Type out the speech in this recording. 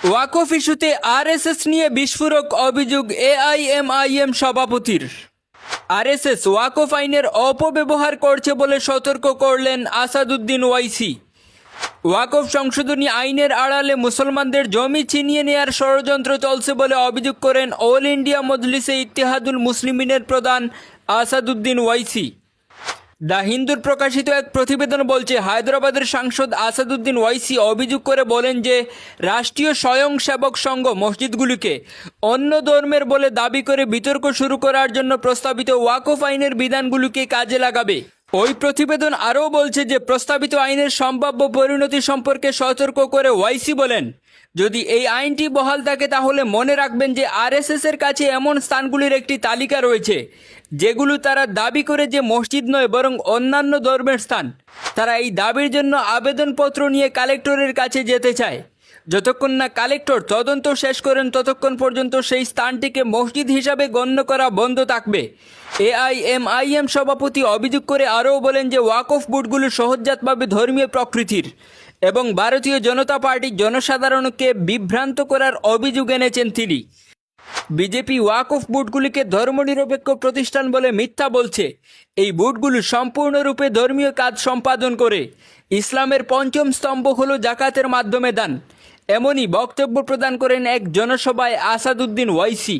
ওয়াকফ ইস্যুতে আরএসএস নিয়ে বিস্ফোরক অভিযোগ এআইএমআইএম সভাপতির। আরএসএস ওয়াকফ আইনের অপব্যবহার করছে বলে সতর্ক করলেন আসাদুদ্দিন ওয়াইসি। ওয়াকফ সংশোধনী আইনের আড়ালে মুসলমানদের জমি ছিনিয়ে নেয়ার ষড়যন্ত্র চলছে বলে অভিযোগ করেন অল ইন্ডিয়া মজলিসে ইত্তেহাদুল মুসলিমিনের প্রধান আসাদুদ্দিন ওয়াইসি। দ্য হিন্দুর প্রকাশিত এক প্রতিবেদন বলছে, হায়দ্রাবাদের সাংসদ আসাদুদ্দিন ওয়াইসি অভিযোগ করে বলেন যে রাষ্ট্রীয় স্বয়ংসেবক সংঘ মসজিদগুলিকে অন্য ধর্মের বলে দাবি করে বিতর্ক শুরু করার জন্য প্রস্তাবিত ওয়াকফ আইনের বিধানগুলিকে কাজে লাগাবে। ওই প্রতিবেদন আরও বলছে যে প্রস্তাবিত আইনের সম্ভাব্য পরিণতি সম্পর্কে সতর্ক করে ওয়াইসি বলেন, যদি এই আইনটি বহাল থাকে তাহলে মনে রাখবেন যে আরএসএসের কাছে এমন স্থানগুলির একটি তালিকা রয়েছে যেগুলো তারা দাবি করে যে মসজিদ নয় বরং অন্যান্য ধর্মের স্থান। তারা এই দাবির জন্য আবেদনপত্র নিয়ে কালেক্টরের কাছে যেতে চায়। যতক্ষণ না কালেক্টর তদন্ত শেষ করেন ততক্ষণ পর্যন্ত সেই স্থানটিকে মসজিদ হিসাবে গণ্য করা বন্ধ থাকবে। এআইএমআইএম সভাপতি অভিযোগ করে আরও বলেন যে ওয়াকফ বোর্ডগুলো সহজাতভাবে ধর্মীয় প্রকৃতির এবং ভারতীয় জনতা পার্টি জনসাধারণকে বিভ্রান্ত করার অভিযোগ এনেছেন তিনি। বিজেপি ওয়াকফ বোর্ডগুলিকে ধর্মনিরপেক্ষ প্রতিষ্ঠান বলে মিথ্যা বলছে। এই বোর্ডগুলো সম্পূর্ণরূপে ধর্মীয় কাজ সম্পাদন করে। ইসলামের পঞ্চম স্তম্ভ হলো জাকাতের মাধ্যমে দান। এমনই বক্তব্য প্রদান করেন এক জনসভায় আসাদুদ্দিন ওয়াইসি।